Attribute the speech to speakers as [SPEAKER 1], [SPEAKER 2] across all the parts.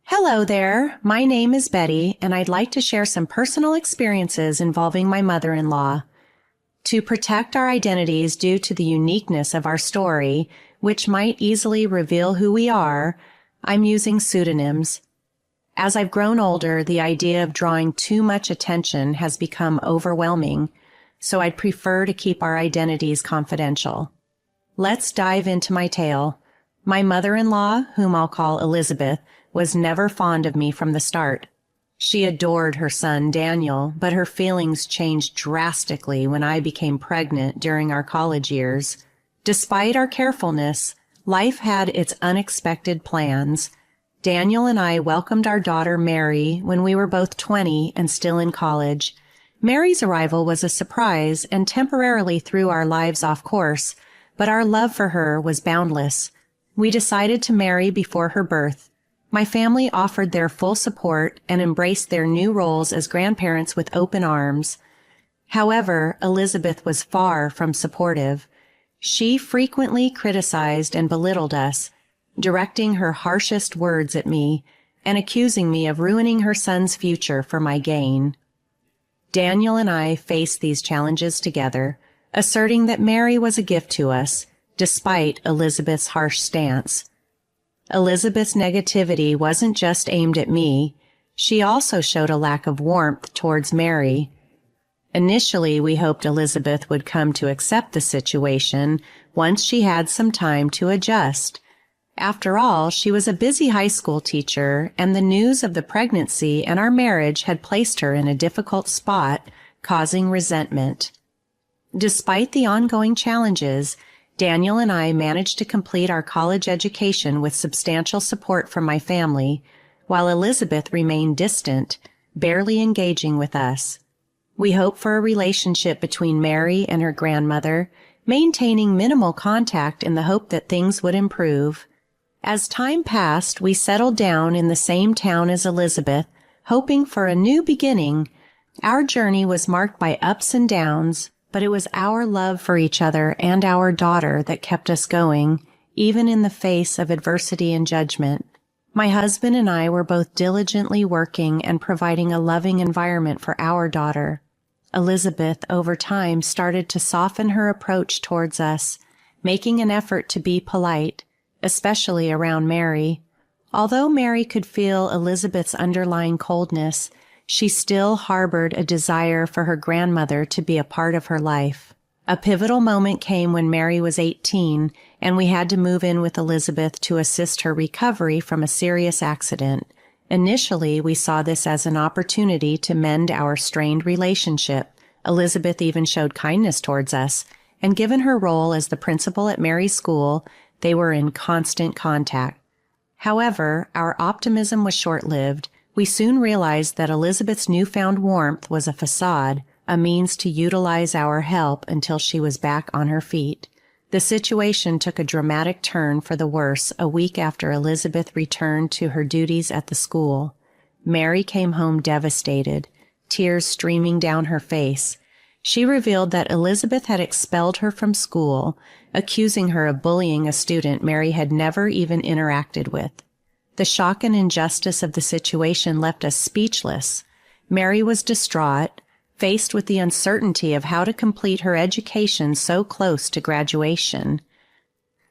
[SPEAKER 1] Hello there. My name is Betty, and I'd like to share some personal experiences involving my mother-in-law. To protect our identities due to the uniqueness of our story, which might easily reveal who we are, I'm using pseudonyms. As I've grown older, the idea of drawing too much attention has become overwhelming, so I'd prefer to keep our identities confidential. Let's dive into my tale. My mother-in-law, whom I'll call Elizabeth, was never fond of me from the start. She adored her son, Daniel, but her feelings changed drastically when I became pregnant during our college years. Despite our carefulness, life had its unexpected plans. Daniel and I welcomed our daughter, Mary, when we were both 20 and still in college. Mary's arrival was a surprise and temporarily threw our lives off course, but our love for her was boundless. We decided to marry before her birth. My family offered their full support and embraced their new roles as grandparents with open arms. However, Elizabeth was far from supportive. She frequently criticized and belittled us, directing her harshest words at me and accusing me of ruining her son's future for my gain. Daniel and I faced these challenges together, asserting that Mary was a gift to us, despite Elizabeth's harsh stance. Elizabeth's negativity wasn't just aimed at me. She also showed a lack of warmth towards Mary. Initially, we hoped Elizabeth would come to accept the situation once she had some time to adjust. After all, she was a busy high school teacher, and the news of the pregnancy and our marriage had placed her in a difficult spot, causing resentment. Despite the ongoing challenges, Daniel and I managed to complete our college education with substantial support from my family, while Elizabeth remained distant, barely engaging with us. We hoped for a relationship between Mary and her grandmother, maintaining minimal contact in the hope that things would improve. As time passed, we settled down in the same town as Elizabeth, hoping for a new beginning. Our journey was marked by ups and downs, but it was our love for each other and our daughter that kept us going, even in the face of adversity and judgment. My husband and I were both diligently working and providing a loving environment for our daughter. Elizabeth, over time, started to soften her approach towards us, making an effort to be polite, especially around Mary. Although Mary could feel Elizabeth's underlying coldness, she still harbored a desire for her grandmother to be a part of her life. A pivotal moment came when Mary was 18, and we had to move in with Elizabeth to assist her recovery from a serious accident. Initially, we saw this as an opportunity to mend our strained relationship. Elizabeth even showed kindness towards us, and given her role as the principal at Mary's school, they were in constant contact. However, our optimism was short-lived. We soon realized that Elizabeth's newfound warmth was a facade, a means to utilize our help until she was back on her feet. The situation took a dramatic turn for the worse a week after Elizabeth returned to her duties at the school. Mary came home devastated, tears streaming down her face. She revealed that Elizabeth had expelled her from school, accusing her of bullying a student Mary had never even interacted with. The shock and injustice of the situation left us speechless. Mary was distraught, faced with the uncertainty of how to complete her education so close to graduation.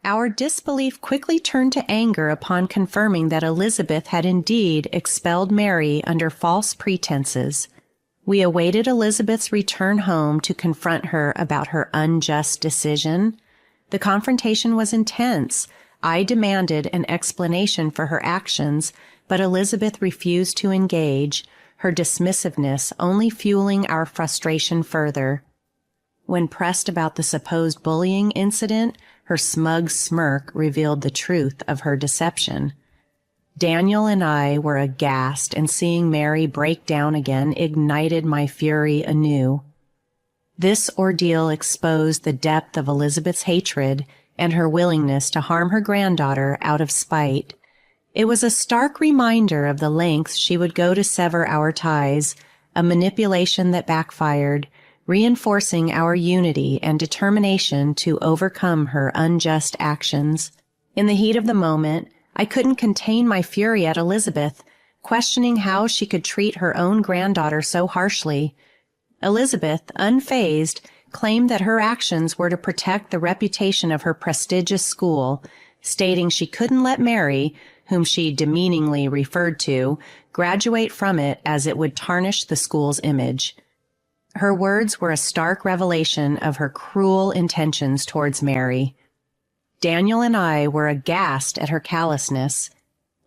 [SPEAKER 1] Our disbelief quickly turned to anger upon confirming that Elizabeth had indeed expelled Mary under false pretenses. We awaited Elizabeth's return home to confront her about her unjust decision. The confrontation was intense. I demanded an explanation for her actions, but Elizabeth refused to engage, her dismissiveness only fueling our frustration further. When pressed about the supposed bullying incident, her smug smirk revealed the truth of her deception. Daniel and I were aghast, and seeing Mary break down again ignited my fury anew. This ordeal exposed the depth of Elizabeth's hatred and her willingness to harm her granddaughter out of spite. It was a stark reminder of the lengths she would go to sever our ties, a manipulation that backfired, reinforcing our unity and determination to overcome her unjust actions. In the heat of the moment, I couldn't contain my fury at Elizabeth, questioning how she could treat her own granddaughter so harshly. Elizabeth, unfazed, claimed that her actions were to protect the reputation of her prestigious school, stating she couldn't let Mary, whom she demeaningly referred to, graduate from it as it would tarnish the school's image. Her words were a stark revelation of her cruel intentions towards Mary. Daniel and I were aghast at her callousness.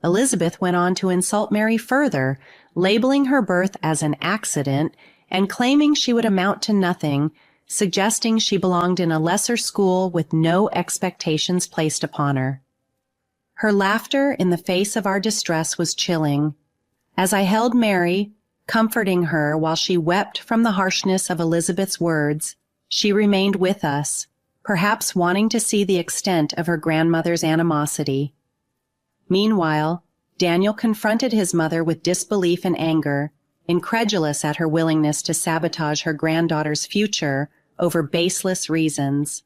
[SPEAKER 1] Elizabeth went on to insult Mary further, labeling her birth as an accident and claiming she would amount to nothing, suggesting she belonged in a lesser school with no expectations placed upon her. Her laughter in the face of our distress was chilling. As I held Mary, comforting her while she wept from the harshness of Elizabeth's words, she remained with us, perhaps wanting to see the extent of her grandmother's animosity. Meanwhile, Daniel confronted his mother with disbelief and anger, incredulous at her willingness to sabotage her granddaughter's future over baseless reasons.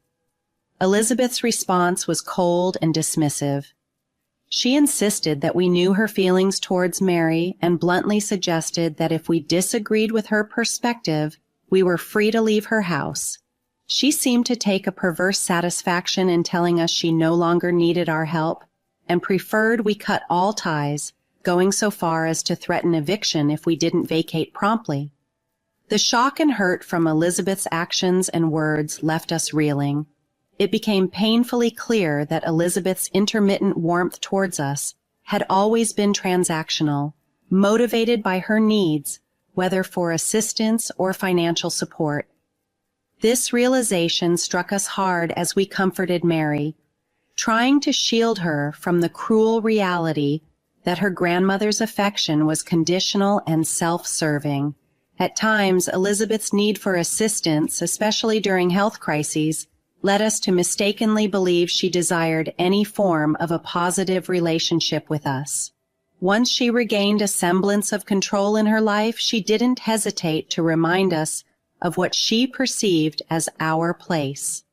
[SPEAKER 1] Elizabeth's response was cold and dismissive. She insisted that we knew her feelings towards Mary and bluntly suggested that if we disagreed with her perspective, we were free to leave her house. She seemed to take a perverse satisfaction in telling us she no longer needed our help and preferred we cut all ties, going so far as to threaten eviction if we didn't vacate promptly. The shock and hurt from Elizabeth's actions and words left us reeling. It became painfully clear that Elizabeth's intermittent warmth towards us had always been transactional, motivated by her needs, whether for assistance or financial support. This realization struck us hard as we comforted Mary, trying to shield her from the cruel reality that her grandmother's affection was conditional and self-serving. At times, Elizabeth's need for assistance, especially during health crises, led us to mistakenly believe she desired any form of a positive relationship with us. Once she regained a semblance of control in her life, she didn't hesitate to remind us of what she perceived as our place.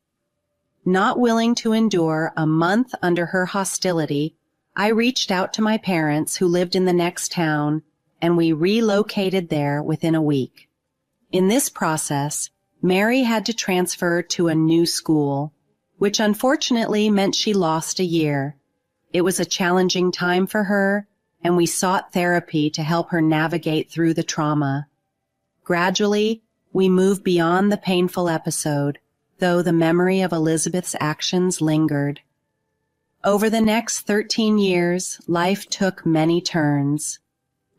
[SPEAKER 1] Not willing to endure a month under her hostility, I reached out to my parents who lived in the next town, and we relocated there within a week. In this process, Mary had to transfer to a new school, which unfortunately meant she lost a year. It was a challenging time for her, and we sought therapy to help her navigate through the trauma. Gradually, we moved beyond the painful episode, though the memory of Elizabeth's actions lingered. Over the next 13 years, life took many turns.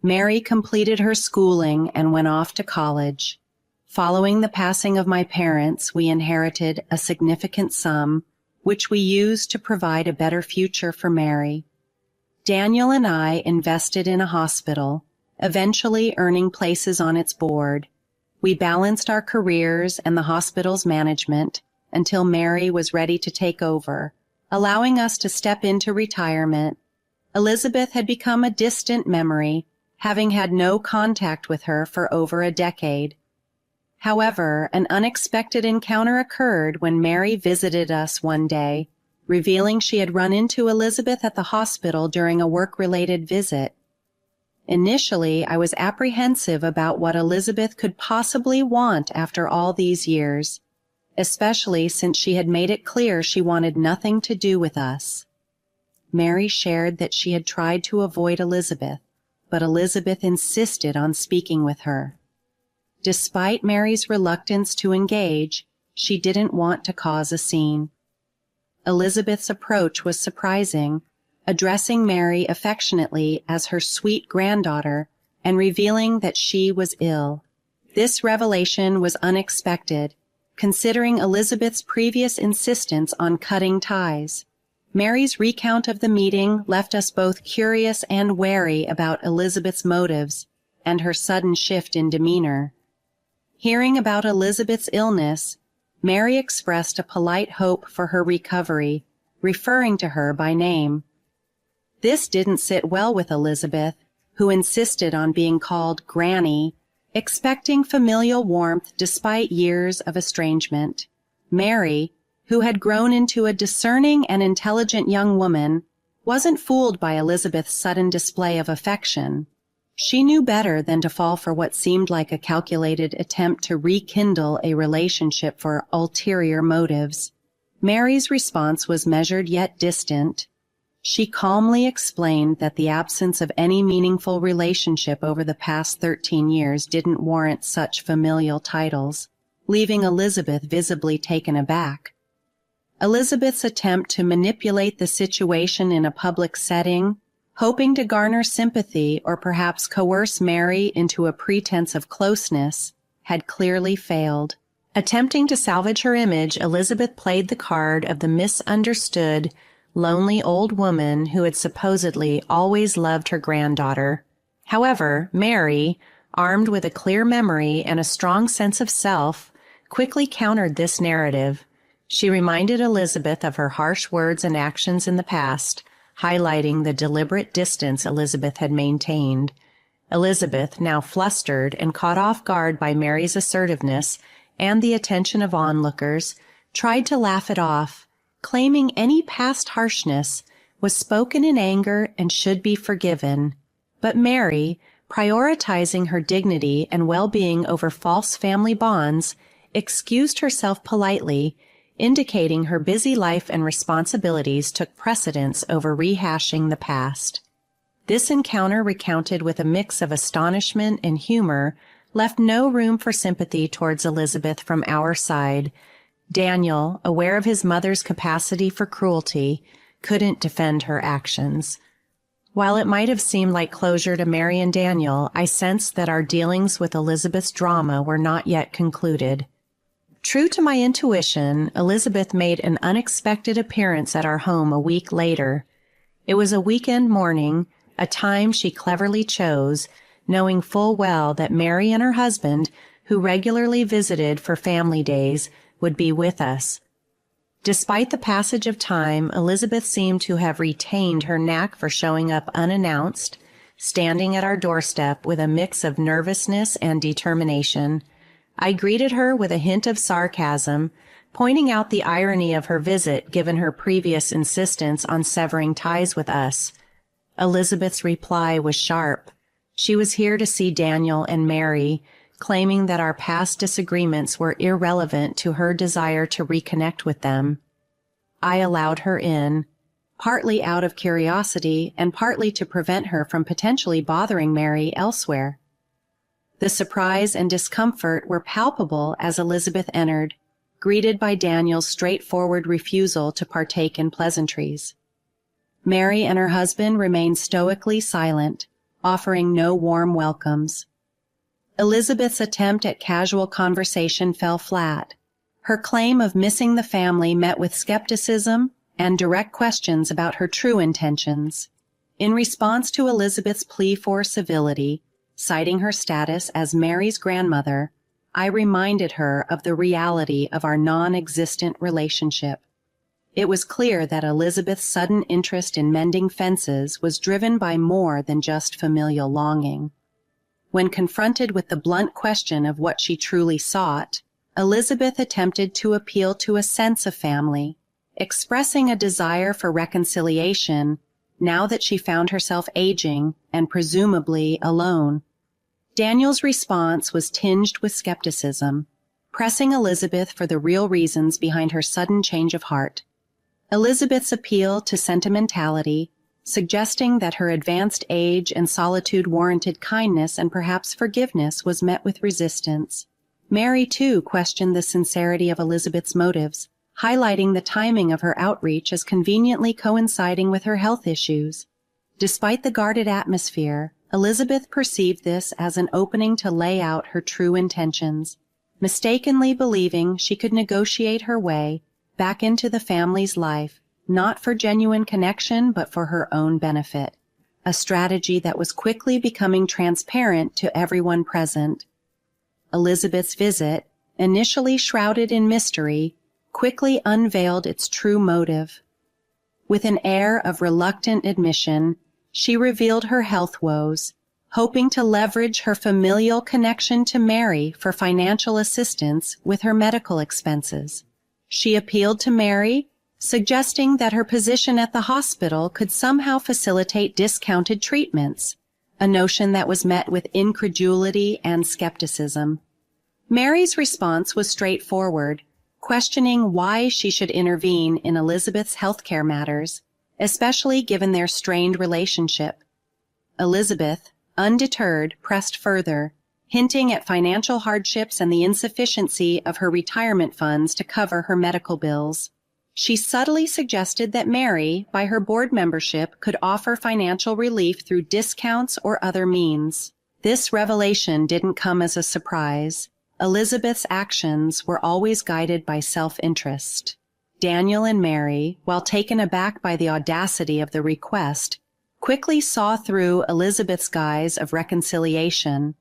[SPEAKER 1] Mary completed her schooling and went off to college. Following the passing of my parents, we inherited a significant sum, which we used to provide a better future for Mary. Daniel and I invested in a hospital, eventually earning places on its board. We balanced our careers and the hospital's management until Mary was ready to take over, allowing us to step into retirement. Elizabeth had become a distant memory, having had no contact with her for over a decade. However, an unexpected encounter occurred when Mary visited us one day, revealing she had run into Elizabeth at the hospital during a work-related visit. Initially, I was apprehensive about what Elizabeth could possibly want after all these years, especially since she had made it clear she wanted nothing to do with us. Mary shared that she had tried to avoid Elizabeth, but Elizabeth insisted on speaking with her. Despite Mary's reluctance to engage, she didn't want to cause a scene. Elizabeth's approach was surprising, addressing Mary affectionately as her sweet granddaughter and revealing that she was ill. This revelation was unexpected, considering Elizabeth's previous insistence on cutting ties. Mary's recount of the meeting left us both curious and wary about Elizabeth's motives and her sudden shift in demeanor. Hearing about Elizabeth's illness, Mary expressed a polite hope for her recovery, referring to her by name. This didn't sit well with Elizabeth, who insisted on being called Granny, expecting familial warmth despite years of estrangement. Mary, who had grown into a discerning and intelligent young woman, wasn't fooled by Elizabeth's sudden display of affection. She knew better than to fall for what seemed like a calculated attempt to rekindle a relationship for ulterior motives. Mary's response was measured yet distant. She calmly explained that the absence of any meaningful relationship over the past 13 years didn't warrant such familial titles, leaving Elizabeth visibly taken aback. Elizabeth's attempt to manipulate the situation in a public setting, hoping to garner sympathy or perhaps coerce Mary into a pretense of closeness, had clearly failed. Attempting to salvage her image, Elizabeth played the card of the misunderstood, lonely old woman who had supposedly always loved her granddaughter. However, Mary, armed with a clear memory and a strong sense of self, quickly countered this narrative. She reminded Elizabeth of her harsh words and actions in the past, highlighting the deliberate distance Elizabeth had maintained. Elizabeth, now flustered and caught off guard by Mary's assertiveness and the attention of onlookers, tried to laugh it off, claiming any past harshness was spoken in anger and should be forgiven. But Mary, prioritizing her dignity and well-being over false family bonds, excused herself politely, indicating her busy life and responsibilities took precedence over rehashing the past. This encounter, recounted with a mix of astonishment and humor, left no room for sympathy towards Elizabeth from our side. Daniel, aware of his mother's capacity for cruelty, couldn't defend her actions. While it might have seemed like closure to Mary and Daniel, I sensed that our dealings with Elizabeth's drama were not yet concluded. True to my intuition, Elizabeth made an unexpected appearance at our home a week later. It was a weekend morning, a time she cleverly chose, knowing full well that Mary and her husband, who regularly visited for family days, would be with us. Despite the passage of time, Elizabeth seemed to have retained her knack for showing up unannounced, standing at our doorstep with a mix of nervousness and determination. I greeted her with a hint of sarcasm, pointing out the irony of her visit given her previous insistence on severing ties with us. Elizabeth's reply was sharp. She was here to see Daniel and Mary, claiming that our past disagreements were irrelevant to her desire to reconnect with them. I allowed her in, partly out of curiosity and partly to prevent her from potentially bothering Mary elsewhere. The surprise and discomfort were palpable as Elizabeth entered, greeted by Daniel's straightforward refusal to partake in pleasantries. Mary and her husband remained stoically silent, offering no warm welcomes. Elizabeth's attempt at casual conversation fell flat. Her claim of missing the family met with skepticism and direct questions about her true intentions. In response to Elizabeth's plea for civility, citing her status as Mary's grandmother, I reminded her of the reality of our non-existent relationship. It was clear that Elizabeth's sudden interest in mending fences was driven by more than just familial longing. When confronted with the blunt question of what she truly sought, Elizabeth attempted to appeal to a sense of family, expressing a desire for reconciliation now that she found herself aging and presumably alone. Daniel's response was tinged with skepticism, pressing Elizabeth for the real reasons behind her sudden change of heart. Elizabeth's appeal to sentimentality, suggesting that her advanced age and solitude warranted kindness and perhaps forgiveness, was met with resistance. Mary, too, questioned the sincerity of Elizabeth's motives, highlighting the timing of her outreach as conveniently coinciding with her health issues. Despite the guarded atmosphere, Elizabeth perceived this as an opening to lay out her true intentions, mistakenly believing she could negotiate her way back into the family's life, not for genuine connection but for her own benefit, a strategy that was quickly becoming transparent to everyone present. Elizabeth's visit, initially shrouded in mystery, quickly unveiled its true motive. With an air of reluctant admission, she revealed her health woes, hoping to leverage her familial connection to Mary for financial assistance with her medical expenses. She appealed to Mary, suggesting that her position at the hospital could somehow facilitate discounted treatments, a notion that was met with incredulity and skepticism. Mary's response was straightforward, questioning why she should intervene in Elizabeth's healthcare matters, especially given their strained relationship. Elizabeth, undeterred, pressed further, hinting at financial hardships and the insufficiency of her retirement funds to cover her medical bills. She subtly suggested that Mary, by her board membership, could offer financial relief through discounts or other means. This revelation didn't come as a surprise. Elizabeth's actions were always guided by self-interest. Daniel and Mary, while taken aback by the audacity of the request, quickly saw through Elizabeth's guise of reconciliation.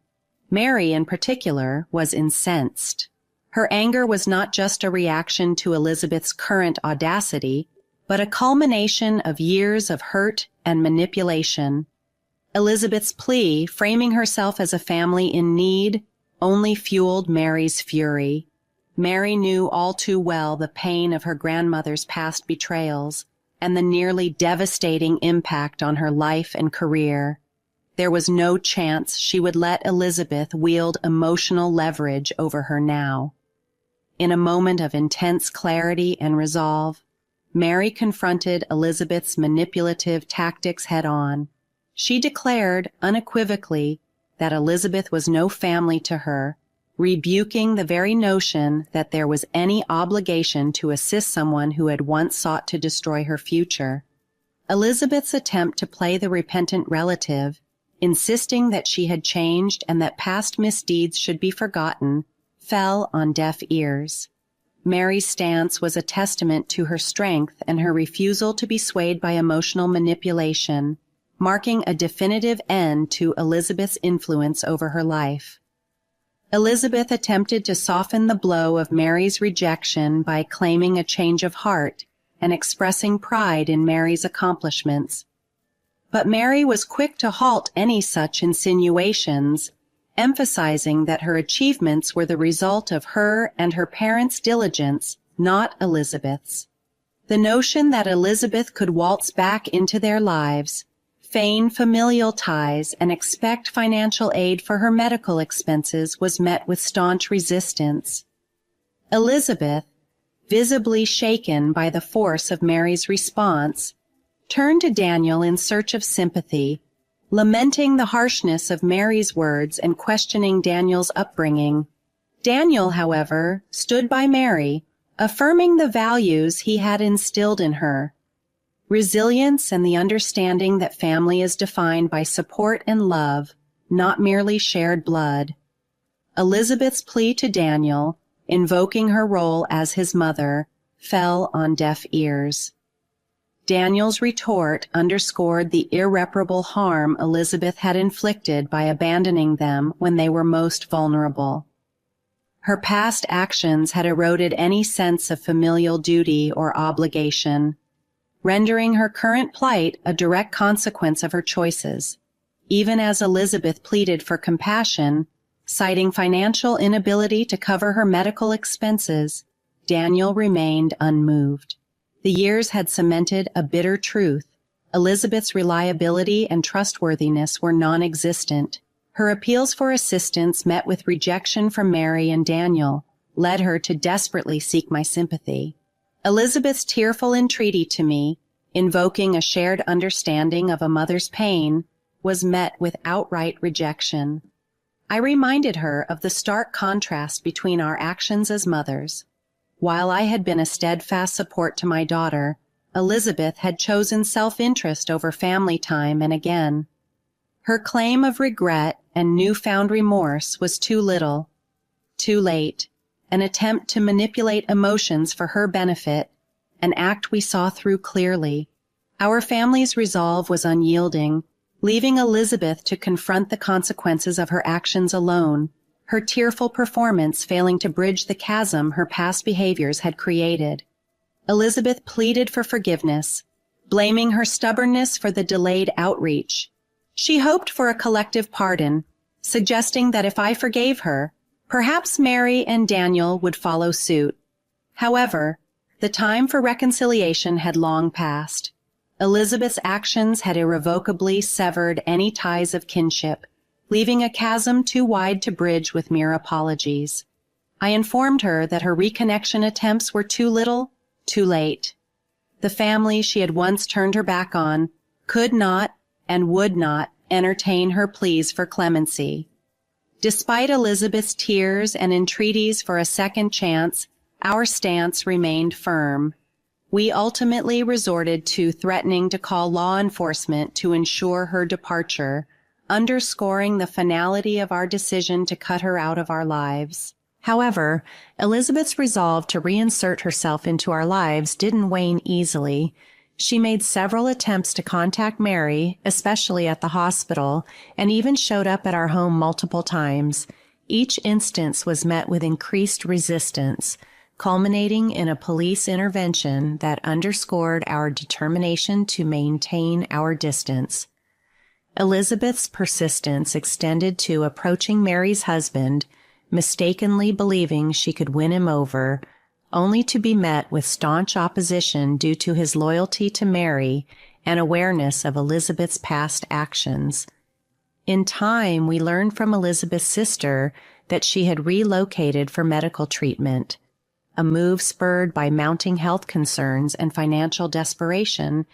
[SPEAKER 1] Mary, in particular, was incensed. Her anger was not just a reaction to Elizabeth's current audacity, but a culmination of years of hurt and manipulation. Elizabeth's plea, framing herself as a family in need, only fueled Mary's fury. Mary knew all too well the pain of her grandmother's past betrayals and the nearly devastating impact on her life and career. There was no chance she would let Elizabeth wield emotional leverage over her now. In a moment of intense clarity and resolve, Mary confronted Elizabeth's manipulative tactics head-on. She declared unequivocally that Elizabeth was no family to her, rebuking the very notion that there was any obligation to assist someone who had once sought to destroy her future. Elizabeth's attempt to play the repentant relative, insisting that she had changed and that past misdeeds should be forgotten, fell on deaf ears. Mary's stance was a testament to her strength and her refusal to be swayed by emotional manipulation, marking a definitive end to Elizabeth's influence over her life. Elizabeth attempted to soften the blow of Mary's rejection by claiming a change of heart and expressing pride in Mary's accomplishments. But Mary was quick to halt any such insinuations, emphasizing that her achievements were the result of her and her parents' diligence, not Elizabeth's. The notion that Elizabeth could waltz back into their lives, feign familial ties, and expect financial aid for her medical expenses was met with staunch resistance. Elizabeth, visibly shaken by the force of Mary's response, turned to Daniel in search of sympathy, lamenting the harshness of Mary's words and questioning Daniel's upbringing. Daniel, however, stood by Mary, affirming the values he had instilled in her: resilience and the understanding that family is defined by support and love, not merely shared blood. Elizabeth's plea to Daniel, invoking her role as his mother, fell on deaf ears. Daniel's retort underscored the irreparable harm Elizabeth had inflicted by abandoning them when they were most vulnerable. Her past actions had eroded any sense of familial duty or obligation, rendering her current plight a direct consequence of her choices. Even as Elizabeth pleaded for compassion, citing financial inability to cover her medical expenses, Daniel remained unmoved. The years had cemented a bitter truth. Elizabeth's reliability and trustworthiness were non-existent. Her appeals for assistance met with rejection from Mary and Daniel, led her to desperately seek my sympathy. Elizabeth's tearful entreaty to me, invoking a shared understanding of a mother's pain, was met with outright rejection. I reminded her of the stark contrast between our actions as mothers. While I had been a steadfast support to my daughter, Elizabeth had chosen self-interest over family time, and again. Her claim of regret and newfound remorse was too little, too late, an attempt to manipulate emotions for her benefit, an act we saw through clearly. Our family's resolve was unyielding, leaving Elizabeth to confront the consequences of her actions alone, her tearful performance failing to bridge the chasm her past behaviors had created. Elizabeth pleaded for forgiveness, blaming her stubbornness for the delayed outreach. She hoped for a collective pardon, suggesting that if I forgave her, perhaps Mary and Daniel would follow suit. However, The time for reconciliation had long passed. Elizabeth's actions had irrevocably severed any ties of kinship, leaving a chasm too wide to bridge with mere apologies. I informed her that her reconnection attempts were too little, too late. The family she had once turned her back on could not and would not entertain her pleas for clemency. Despite Elizabeth's tears and entreaties for a second chance, our stance remained firm. We ultimately resorted to threatening to call law enforcement to ensure her departure, underscoring the finality of our decision to cut her out of our lives. However, Elizabeth's resolve to reinsert herself into our lives didn't wane easily. She made several attempts to contact Mary, especially at the hospital, and even showed up at our home multiple times. Each instance was met with increased resistance, culminating in a police intervention that underscored our determination to maintain our distance. Elizabeth's persistence extended to approaching Mary's husband, mistakenly believing she could win him over, only to be met with staunch opposition due to his loyalty to Mary and awareness of Elizabeth's past actions. In time, we learned from Elizabeth's sister that she had relocated for medical treatment, a move spurred by mounting health concerns and financial desperation.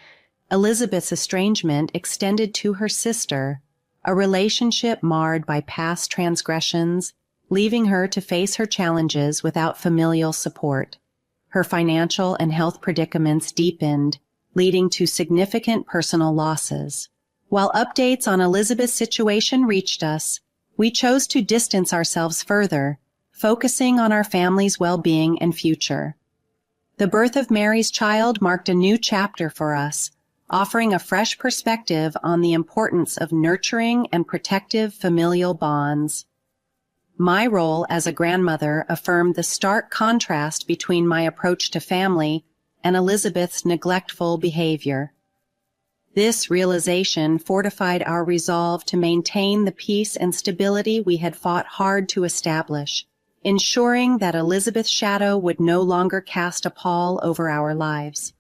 [SPEAKER 1] Elizabeth's estrangement extended to her sister, a relationship marred by past transgressions, leaving her to face her challenges without familial support. Her financial and health predicaments deepened, leading to significant personal losses. While updates on Elizabeth's situation reached us, we chose to distance ourselves further, focusing on our family's well-being and future. The birth of Mary's child marked a new chapter for us, offering a fresh perspective on the importance of nurturing and protective familial bonds. My role as a grandmother affirmed the stark contrast between my approach to family and Elizabeth's neglectful behavior. This realization fortified our resolve to maintain the peace and stability we had fought hard to establish, ensuring that Elizabeth's shadow would no longer cast a pall over our lives.